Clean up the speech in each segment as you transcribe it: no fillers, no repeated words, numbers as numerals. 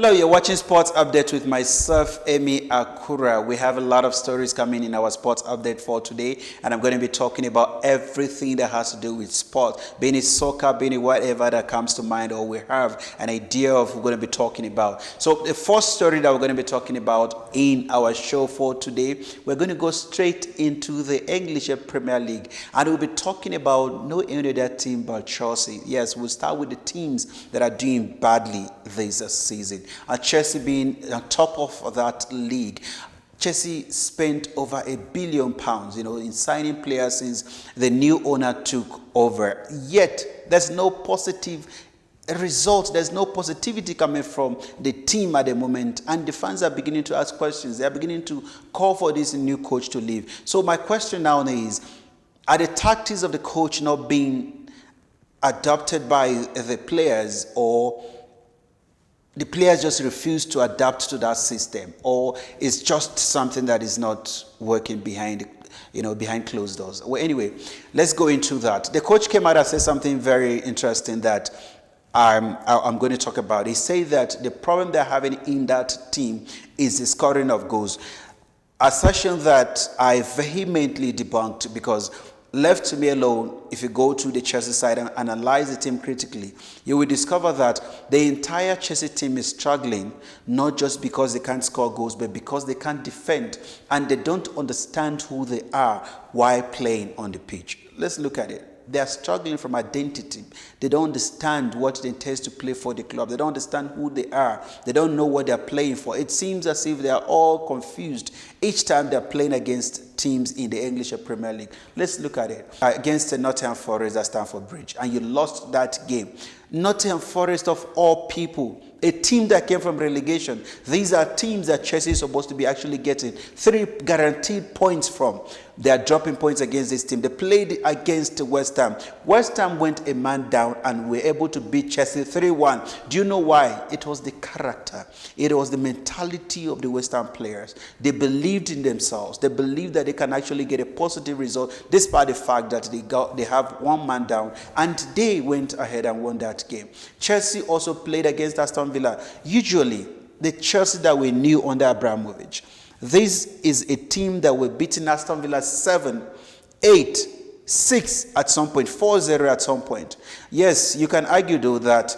Hello, you're watching Sports Update with myself, Emi Akura. We have a lot of stories coming in our Sports Update for today, and I'm going to be talking about everything that has to do with sport, being it soccer, being it whatever that comes to mind or we have an idea of we're going to be talking about. So the first story that we're going to be talking about in our show for today, we're going to go straight into the English Premier League, and we'll be talking about no any other team but Chelsea. Yes, we'll start with the teams that are doing badly this season. Chelsea being on top of that league. Chelsea spent over £1 billion, in signing players since the new owner took over. Yet, there's no positive result. There's no positivity coming from the team at the moment, and the fans are beginning to ask questions. They are beginning to call for this new coach to leave. So my question now is, are the tactics of the coach not being adopted by the players, or the players just refuse to adapt to that system, or it's just something that is not working behind closed doors? Well, anyway, let's go into that. The coach came out and said something very interesting that I'm going to talk about. He said that the problem they're having in that team is the scoring of goals. Assertion that I vehemently debunked, because left to me alone, if you go to the Chelsea side and analyze the team critically, you will discover that the entire Chelsea team is struggling, not just because they can't score goals, but because they can't defend, and they don't understand who they are while playing on the pitch. Let's look at it. They are struggling from identity. They don't understand what it entails to play for the club. They don't understand who they are. They don't know what they're playing for. It seems as if they are all confused each time they're playing against teams in the English Premier League. Let's look at it. Against the Nottingham Forest at Stamford Bridge, and you lost that game. Nottingham Forest, of all people, a team that came from relegation. These are teams that Chelsea is supposed to be actually getting 3 guaranteed points from. They are dropping points against this team. They played against West Ham. West Ham went a man down and were able to beat Chelsea 3-1. Do you know why? It was the character. It was the mentality of the West Ham players. They believed in themselves. They believed that they can actually get a positive result despite the fact that they have one man down, and they went ahead and won that game. Chelsea also played against Aston Villa. Usually, the Chelsea that we knew under Abramovich, this is a team that were beating Aston Villa 7, 8, 6 at some point, 4-0 at some point. Yes, you can argue though that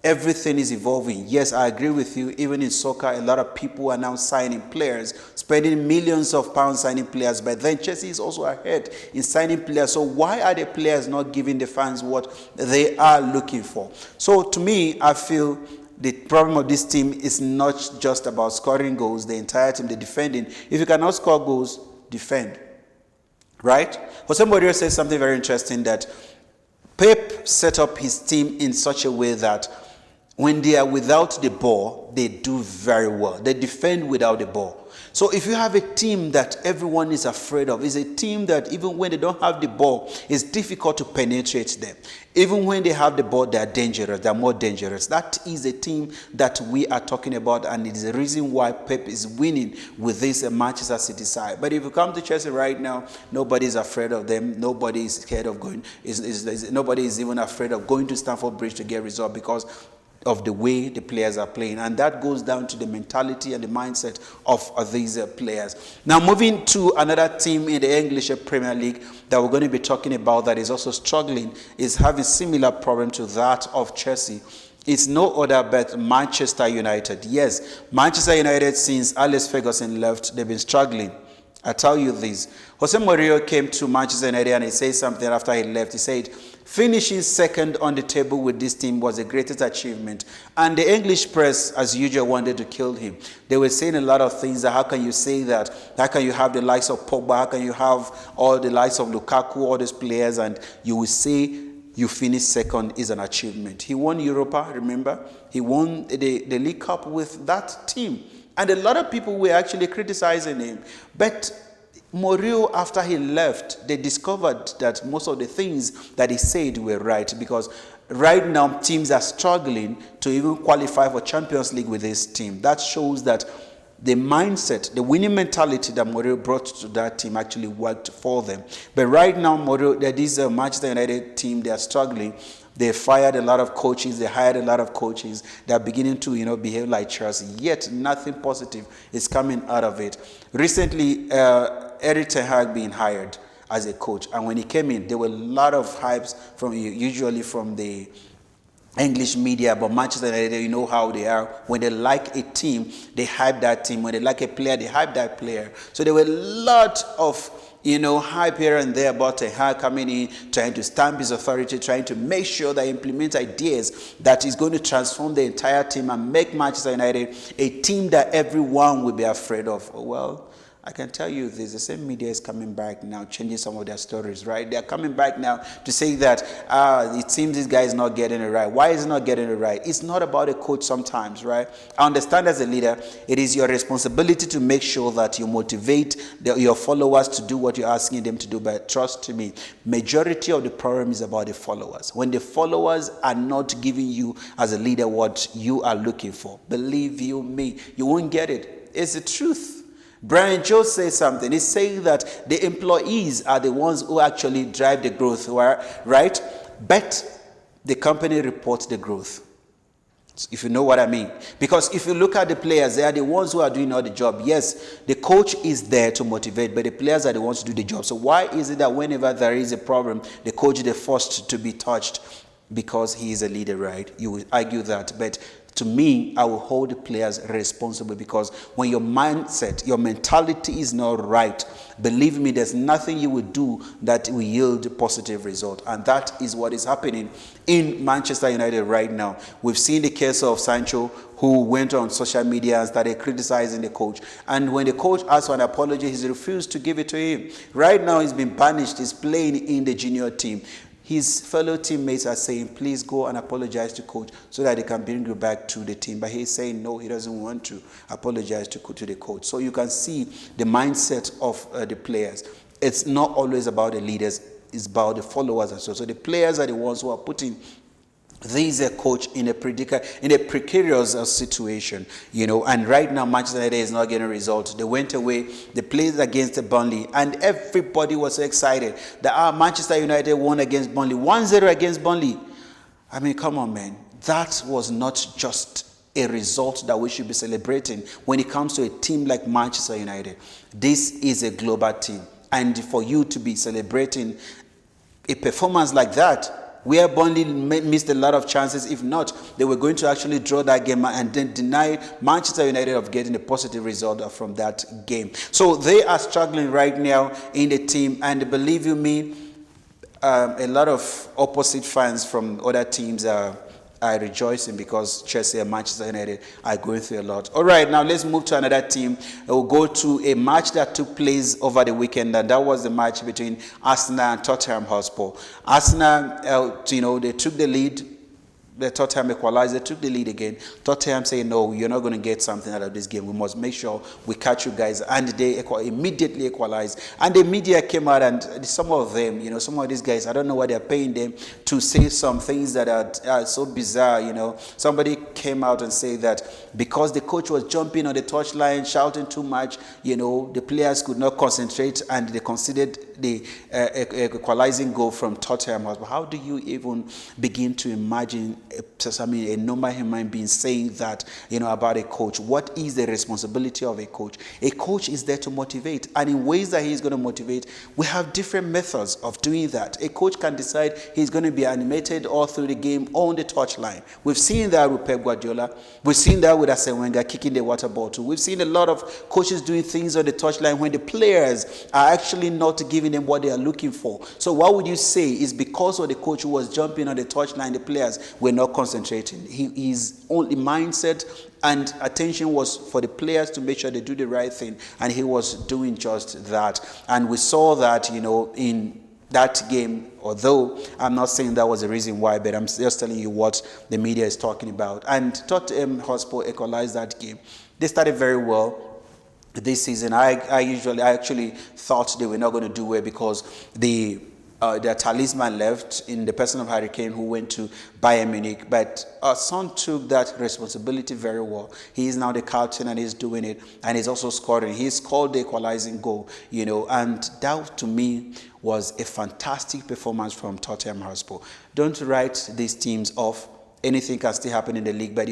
everything is evolving. Yes, I agree with you. Even in soccer, a lot of people are now signing players, spending millions of pounds signing players. But then Chelsea is also ahead in signing players. So why are the players not giving the fans what they are looking for? So to me, I feel the problem of this team is not just about scoring goals. The entire team, the defending. If you cannot score goals, defend. Right? Jose Mourinho says something very interesting, that Pep set up his team in such a way that when they are without the ball, they do very well. They defend without the ball. So if you have a team that everyone is afraid of, it's a team that even when they don't have the ball, it's difficult to penetrate them. Even when they have the ball, they are dangerous. They are more dangerous. That is a team that we are talking about, and it is the reason why Pep is winning with this Manchester City side. But if you come to Chelsea right now, nobody is afraid of them. Nobody is scared of going. Nobody is even afraid of going to Stamford Bridge to get result, because of the way the players are playing. And that goes down to the mentality and the mindset of these players. Now, moving to another team in the English Premier League that we're going to be talking about that is also struggling, is having similar problem to that of Chelsea. It's no other but Manchester United. Yes, Manchester United, since Alex Ferguson left, they've been struggling. I tell you this. Jose Mourinho came to Manchester United and he said something after he left. He said, finishing second on the table with this team was the greatest achievement. And the English press, as usual, wanted to kill him. They were saying a lot of things. That how can you say that? How can you have the likes of Pogba? How can you have all the likes of Lukaku, all these players, and you will say you finished second is an achievement? He won Europa, remember? He won the League Cup with that team. And a lot of people were actually criticizing him. But Mourinho, after he left, they discovered that most of the things that he said were right, because right now teams are struggling to even qualify for Champions League with this team. That shows that the mindset, the winning mentality that Mourinho brought to that team actually worked for them. But right now, Mourinho, this Manchester United team, they are struggling. They fired a lot of coaches. They hired a lot of coaches. They're beginning to, behave like Chelsea. Yet nothing positive is coming out of it. Recently, Eric Ten Hag being hired as a coach, and when he came in, there were a lot of hypes usually from the English media about Manchester United. You know how they are. When they like a team, they hype that team. When they like a player, they hype that player. So there were a lot of hype here and there about Ten Hag coming in, trying to stamp his authority, trying to make sure that he implements ideas that is going to transform the entire team and make Manchester United a team that everyone will be afraid of. Well, I can tell you this, the same media is coming back now, changing some of their stories, right? They're coming back now to say that it seems this guy is not getting it right. Why is he not getting it right? It's not about a coach sometimes, right? I understand as a leader, it is your responsibility to make sure that you motivate your followers to do what you're asking them to do. But trust me, majority of the problem is about the followers. When the followers are not giving you as a leader what you are looking for, believe you me, you won't get it. It's the truth. Brian Jones says something. He's saying that the employees are the ones who actually drive the growth, right? But the company reports the growth. If you know what I mean. Because if you look at the players, they are the ones who are doing all the job. Yes, the coach is there to motivate, but the players are the ones to do the job. So why is it that whenever there is a problem, the coach is the first to be touched? Because he is a leader, right? You will argue that. But to me, I will hold the players responsible, because when your mindset, your mentality is not right, believe me, there's nothing you will do that will yield a positive result. And that is what is happening in Manchester United right now. We've seen the case of Sancho, who went on social media and started criticizing the coach. And when the coach asked for an apology, he refused to give it to him. Right now, he's been banished. He's playing in the junior team. His fellow teammates are saying, please go and apologize to coach so that they can bring you back to the team. But he's saying, no, he doesn't want to apologize to the coach. So you can see the mindset of the players. It's not always about the leaders. It's about the followers as well. So the players are the ones who are putting these coach in a precarious situation, and right now Manchester United is not getting results. They went away, they played against Burnley, and everybody was so excited that Manchester United won against Burnley, 1-0 against Burnley. I mean, come on, man. That was not just a result that we should be celebrating when it comes to a team like Manchester United. This is a global team, and for you to be celebrating a performance like that, where Burnley missed a lot of chances. If not, they were going to actually draw that game and then deny Manchester United of getting a positive result from that game. So they are struggling right now in the team, and believe you me, a lot of opposite fans from other teams are rejoicing because Chelsea and Manchester United are going through a lot. All right, now let's move to another team. We'll go to a match that took place over the weekend, and that was the match between Arsenal and Tottenham Hotspur. Arsenal, they took the lead. The Tottenham equalized. They took the lead again. Tottenham saying, no, you're not going to get something out of this game. We must make sure we catch you guys. And they immediately equalized. And the media came out, and some of them, some of these guys, I don't know why they're paying them to say some things that are so bizarre, Somebody came out and said that because the coach was jumping on the touchline, shouting too much, the players could not concentrate, and they considered the equalizing goal from Tottenham. But how do you even begin to imagine a normal human being saying that, about a coach? What is the responsibility of a coach? A coach is there to motivate, and in ways that he's going to motivate, we have different methods of doing that. A coach can decide he's going to be animated all through the game on the touchline. We've seen that with Pep Guardiola. We've seen that with Arsene Wenger kicking the water bottle. We've seen a lot of coaches doing things on the touchline when the players are actually not giving them what they are looking for. So what would you say is because of the coach who was jumping on the touchline, the players were not concentrating? His only mindset and attention was for the players to make sure they do the right thing, and he was doing just that. And we saw that, in that game, although I'm not saying that was the reason why, but I'm just telling you what the media is talking about. And Tottenham Hotspur equalized that game. They started very well this season. I actually thought they were not going to do well because the their talisman left in the person of Harry Kane, who went to Bayern Munich. But Son took that responsibility very well. He is now the captain and he's doing it, and he's also scoring. He scored the equalizing goal, and that to me was a fantastic performance from Tottenham Hotspur. Don't write these teams off. Anything can still happen in the league, but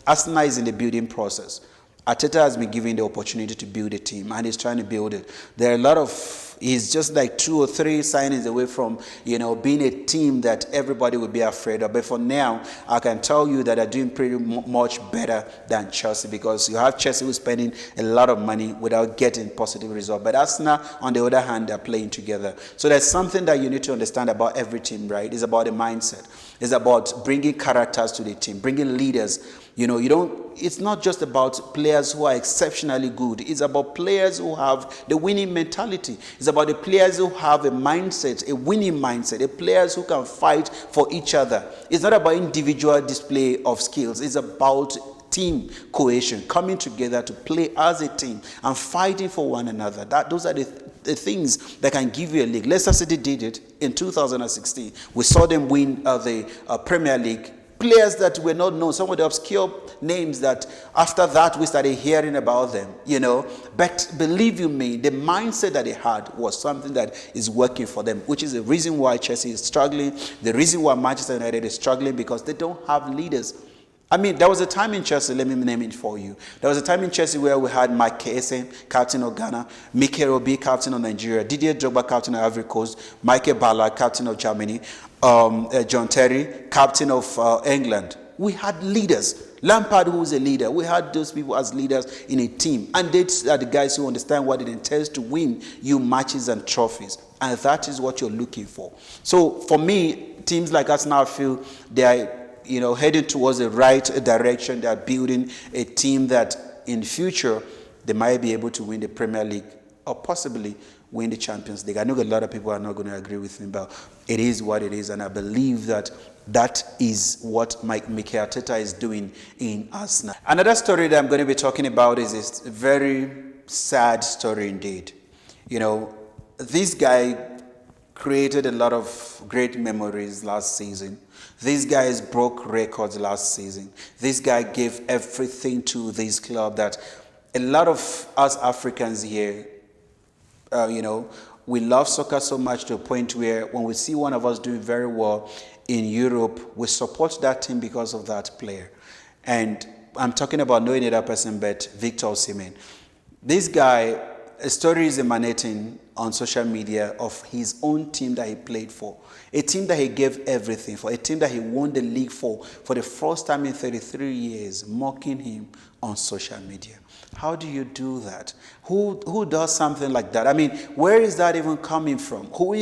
Arsenal is in the building process. Arteta has been given the opportunity to build a team, and he's trying to build it. There are a lot of, he's just like 2 or 3 signings away from, being a team that everybody would be afraid of. But for now, I can tell you that they're doing pretty much better than Chelsea, because you have Chelsea who's spending a lot of money without getting positive results. But Arsenal, on the other hand, they're playing together. So there's something that you need to understand about every team, right? It's about the mindset. It's about bringing characters to the team, bringing leaders. It's not just about players who are exceptionally good. It's about players who have the winning mentality. It's about the players who have a mindset, a winning mindset, the players who can fight for each other. It's not about individual display of skills. It's about team cohesion, coming together to play as a team and fighting for one another. Those are the things that can give you a league. Leicester City did it in 2016. We saw them win the Premier League. Players that were not known, some of the obscure names that after that we started hearing about them, But believe you me, the mindset that they had was something that is working for them, which is the reason why Chelsea is struggling, the reason why Manchester United is struggling, because they don't have leaders. There was a time in Chelsea, let me name it for you. There was a time in Chelsea where we had Mike Essien, captain of Ghana, Mikel Obi, captain of Nigeria, Didier Drogba, captain of Ivory Coast, Michael Ballack, captain of Germany, John Terry, captain of England. We had leaders. Lampard, who was a leader. We had those people as leaders in a team. And they are the guys who understand what it entails to win you matches and trophies. And that is what you're looking for. So for me, teams like us now feel they are heading towards the right direction. They are building a team that in future they might be able to win the Premier League or possibly win the Champions League. I know a lot of people are not going to agree with me, but it is what it is, and I believe that is what Mikel Arteta is doing in Arsenal. Another story that I'm going to be talking about is a very sad story indeed. This guy created a lot of great memories last season. These guys broke records last season. This guy gave everything to this club that a lot of us Africans here, we love soccer so much to a point where when we see one of us doing very well in Europe, we support that team because of that player. And I'm talking about no other person but Victor Osimhen. This guy, a story is emanating on social media of his own team that he played for, a team that he gave everything for, a team that he won the league for the first time in 33 years, mocking him on social media. How do you do that? Who does something like that? Where is that even coming from? Who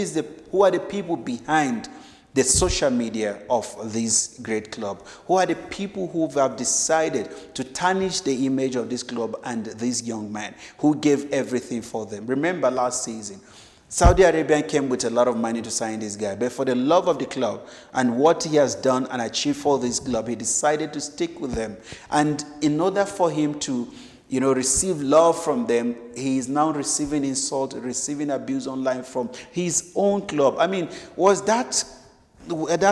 are the people behind the social media of this great club? Who are the people who have decided to tarnish the image of this club and this young man who gave everything for them? Remember last season, Saudi Arabia came with a lot of money to sign this guy, but for the love of the club and what he has done and achieved for this club, he decided to stick with them. And in order for him to receive love from them, he is now receiving insult, receiving abuse online from his own club. Was that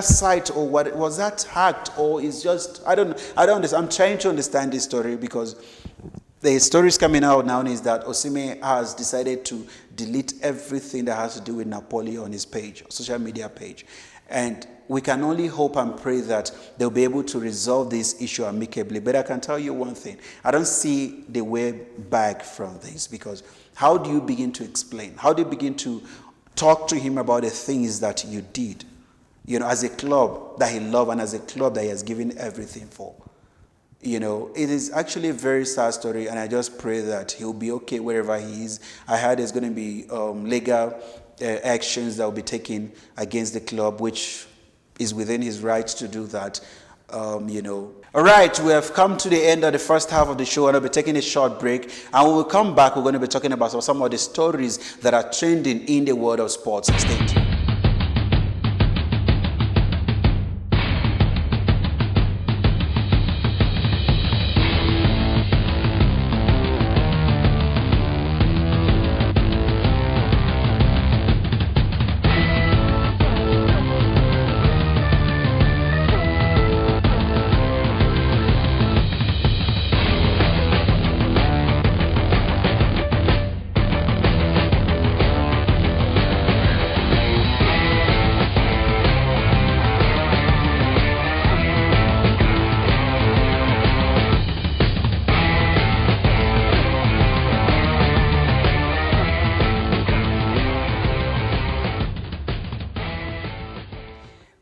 site, or what was that hacked, or is just I don't understand. I'm trying to understand this story, because the stories coming out now is that Osimhen has decided to delete everything that has to do with Napoli on his page, social media page. And we can only hope and pray that they'll be able to resolve this issue amicably. But I can tell you one thing. I don't see the way back from this, because how do you begin to explain? How do you begin to talk to him about the things that you did, as a club that he loved and as a club that he has given everything for? It is actually a very sad story, and I just pray that he'll be okay wherever he is. I heard there's going to be legal actions that will be taken against the club, which is within his rights to do that. All right, we have come to the end of the first half of the show, and I'll be taking a short break. And when we come back, we're going to be talking about some of the stories that are trending in the world of sports. Stay tuned.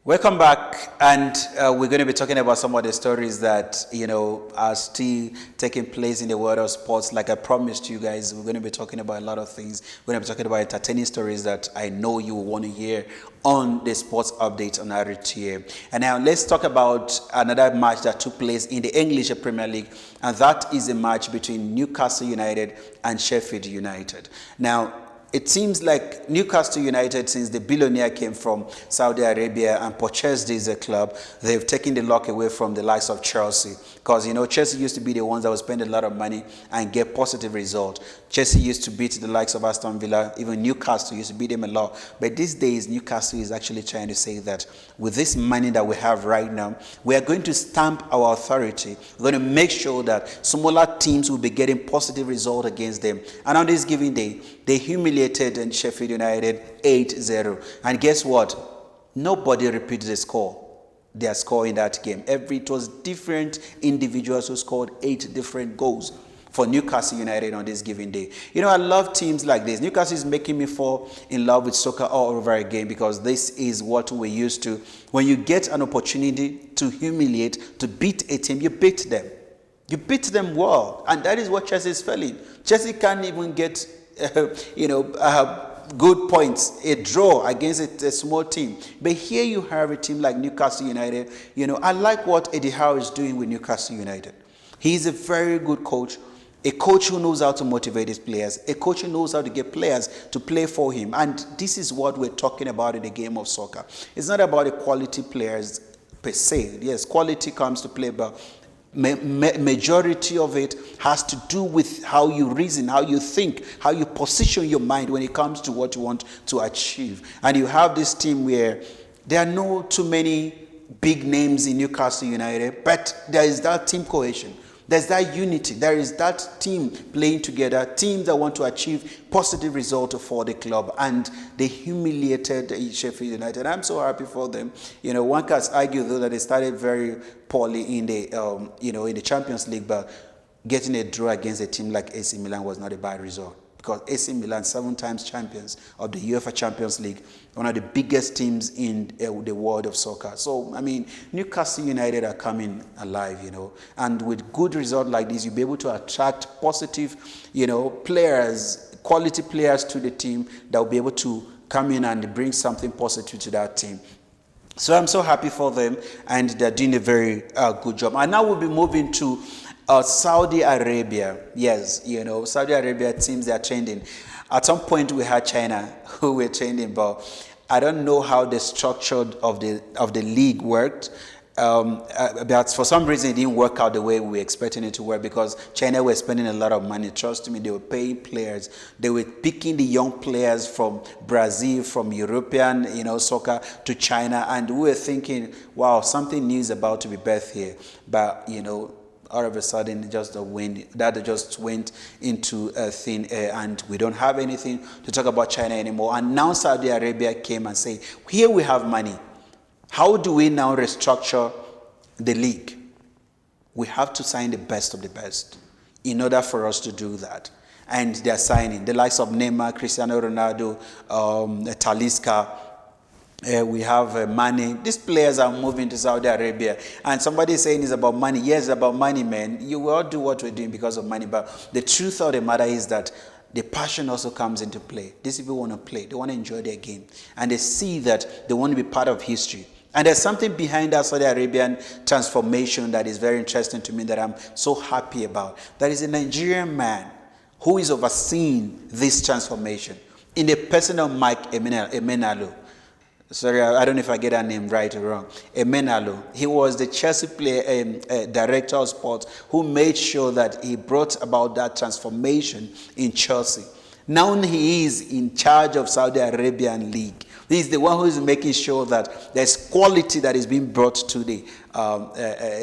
Welcome back, and we're going to be talking about some of the stories that are still taking place in the world of sports. Like I promised you guys, we're going to be talking about a lot of things. We're going to be talking about entertaining stories that I know you will want to hear on the sports update on RTA. And now let's talk about another match that took place in the English Premier League, and that is a match between Newcastle United and Sheffield United. Now, it seems like Newcastle United, since the billionaire came from Saudi Arabia and purchased this club, they've taken the luck away from the likes of Chelsea. Because, Chelsea used to be the ones that would spend a lot of money and get positive results. Chelsea used to beat the likes of Aston Villa. Even Newcastle used to beat them a lot. But these days, Newcastle is actually trying to say that with this money that we have right now, we are going to stamp our authority. We're going to make sure that smaller teams will be getting positive results against them. And on this given day, they humiliated Sheffield United 8-0. And guess what? Nobody repeats the score. Their score in that game. It was different individuals who scored 8 different goals for Newcastle United on this given day. I love teams like this. Newcastle is making me fall in love with soccer all over again, because this is what we're used to. When you get an opportunity to humiliate, to beat a team, you beat them. You beat them well. And that is what Chelsea is failing. Chelsea can't even get, good points, a draw against a small team. But here you have a team like Newcastle United. I like what Eddie Howe is doing with Newcastle United. He's a very good coach, a coach who knows how to motivate his players, a coach who knows how to get players to play for him. And this is what we're talking about in the game of soccer. It's not about the quality players per se. Yes, quality comes to play, but majority of it has to do with how you reason, how you think, how you position your mind when it comes to what you want to achieve. And you have this team where there are no too many big names in Newcastle United, but there is that team cohesion. There's that unity. There is that team playing together, teams that want to achieve positive results for the club. And they humiliated Sheffield United. I'm so happy for them. One can argue though that they started very poorly in the in the Champions League, but getting a draw against a team like AC Milan was not a bad result. Because AC Milan, 7 times champions of the UEFA Champions League, one of the biggest teams in the world of soccer. So, Newcastle United are coming alive, And with good result like this, you'll be able to attract positive, players, quality players to the team that will be able to come in and bring something positive to that team. So I'm so happy for them, and they're doing a very good job. And now we'll be moving to Saudi Arabia. Yes, Saudi Arabia teams, they are trending. At some point we had China who were trending, but I don't know how the structure of the league worked. But for some reason it didn't work out the way we were expecting it to work, because China were spending a lot of money. Trust me, they were paying players. They were picking the young players from Brazil, from European, soccer to China, and we were thinking, wow, something new is about to be birthed here. But all of a sudden, just went into thin air, and we don't have anything to talk about China anymore. And now Saudi Arabia came and said, here we have money. How do we now restructure the league? We have to sign the best of the best in order for us to do that. And they're signing the likes of Neymar, Cristiano Ronaldo, Talisca. We have money. These players are moving to Saudi Arabia. And somebody is saying it's about money. Yes, it's about money, man. You will all do what we're doing because of money. But the truth of the matter is that the passion also comes into play. These people want to play. They want to enjoy their game. And they see that they want to be part of history. And there's something behind that Saudi Arabian transformation that is very interesting to me, that I'm so happy about. That is a Nigerian man who is overseeing this transformation in the person of Mike Emenalo. Sorry, I don't know if I get that name right or wrong. Emenalo. He was the Chelsea player, director of sports, who made sure that he brought about that transformation in Chelsea. Now he is in charge of Saudi Arabian League. He's the one who is making sure that there's quality that is being brought to the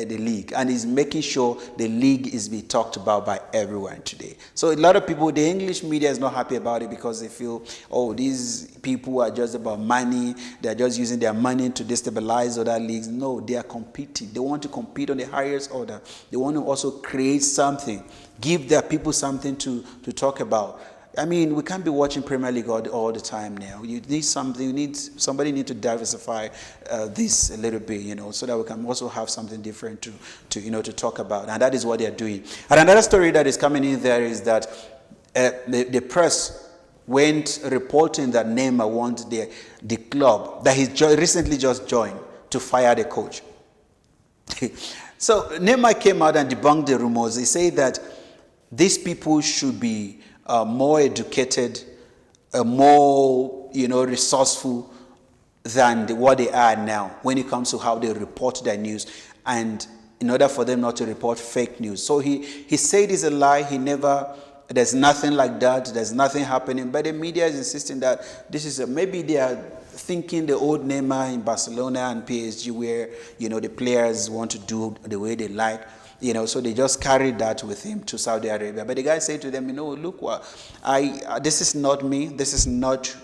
league, and he's making sure the league is being talked about by everyone today. So a lot of people, the English media is not happy about it, because they feel, oh, these people are just about money. They're just using their money to destabilize other leagues. No, they are competing. They want to compete on the highest order. They want to also create something, give their people something to talk about. I mean, we can't be watching Premier League all the time now. You need something. Somebody need to diversify this a little bit, so that we can also have something different to talk about. And that is what they are doing. And another story that is coming in there is that the press went reporting that Neymar wants the club that he recently just joined to fire the coach. So Neymar came out and debunked the rumors. He said that these people should be more educated, more resourceful than what they are now when it comes to how they report their news, and in order for them not to report fake news. So he said it's a lie. There's nothing like that. There's nothing happening. But the media is insisting that this is maybe they are thinking the old Neymar in Barcelona and PSG, where the players want to do the way they like. So they just carried that with him to Saudi Arabia. But the guy said to them, look, this is not me. This is not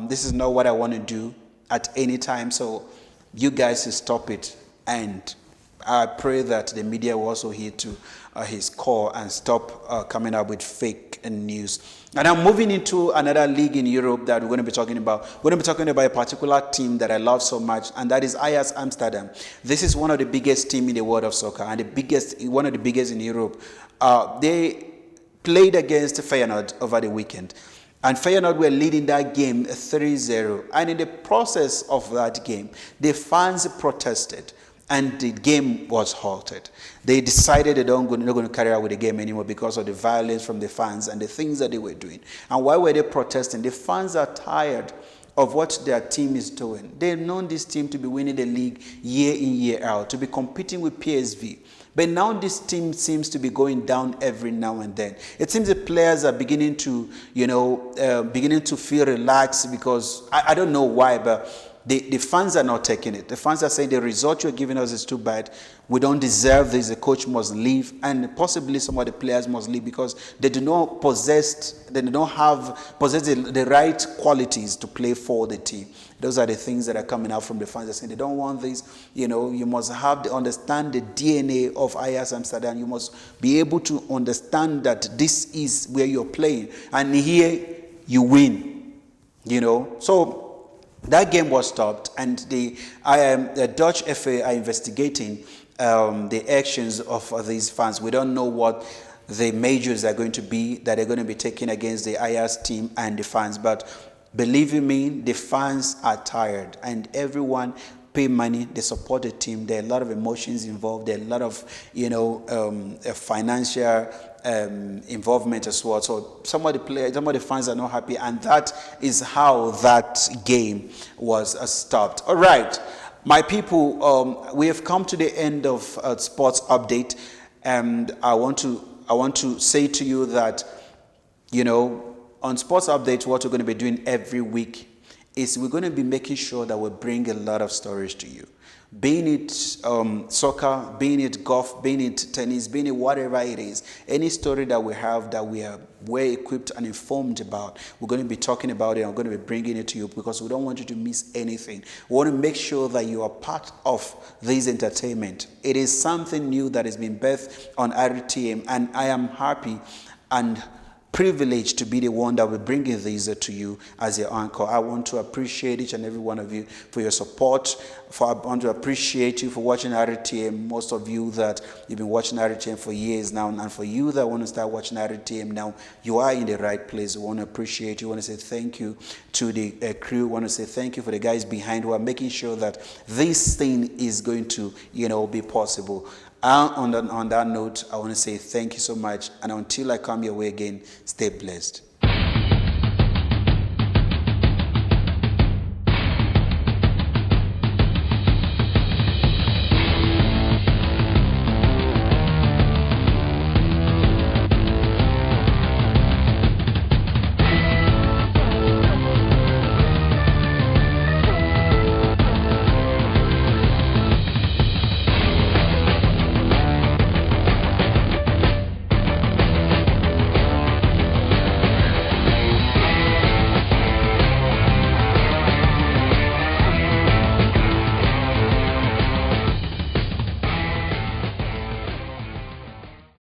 this is not what I want to do at any time. So you guys stop it. And I pray that the media will also heed to his call and stop coming up with fake news. And I'm moving into another league in Europe that we're going to be talking about. We're going to be talking about a particular team that I love so much, and that is Ajax Amsterdam. This is one of the biggest teams in the world of soccer, and one of the biggest in Europe. They played against Feyenoord over the weekend. And Feyenoord were leading that game 3-0. And in the process of that game, the fans protested. And the game was halted. They decided they're not going to carry out with the game anymore because of the violence from the fans and the things that they were doing. And why were they protesting? The fans are tired of what their team is doing. They've known this team to be winning the league year in, year out, to be competing with PSV. But now this team seems to be going down every now and then. It seems the players are beginning to, feel relaxed because, I don't know why, but the fans are not taking it. The fans are saying the result you're giving us is too bad. We don't deserve this. The coach must leave, and possibly some of the players must leave because they do not possess the right qualities to play for the team. Those are the things that are coming out from the fans. They're saying they don't want this. You must understand the DNA of Ajax Amsterdam. You must be able to understand that this is where you're playing, and here you win. So that game was stopped, and the Dutch FA are investigating the actions of these fans. We don't know what the measures are going to be that are going to be taken against the Ajax team and the fans. But believe you me, the fans are tired, and everyone pay money, they support the team. There are a lot of emotions involved. There are a lot of financial involvement as well. So some of the fans are not happy, and that is how that game was stopped. All right, my people, we have come to the end of sports update, and I want to say to you that on sports update, what we're going to be doing every week is we're going to be making sure that we bring a lot of stories to you. Being it soccer, being it golf, being it tennis, being it whatever it is, any story that we have that we are well equipped and informed about, we're going to be talking about it and we're going to be bringing it to you because we don't want you to miss anything. We want to make sure that you are part of this entertainment. It is something new that has been birthed on RTM, and I am happy and privileged to be the one that will bring these to you as your anchor. I want to appreciate each and every one of you for your support. I want to appreciate you for watching RTM. Most of you that you've been watching RTM for years now, and for you that want to start watching RTM now, you are in the right place. We want to appreciate you. We want to say thank you to the crew. We want to say thank you for the guys behind who are making sure that this thing is going to, be possible. On that note, I want to say thank you so much. And until I come your way again, stay blessed.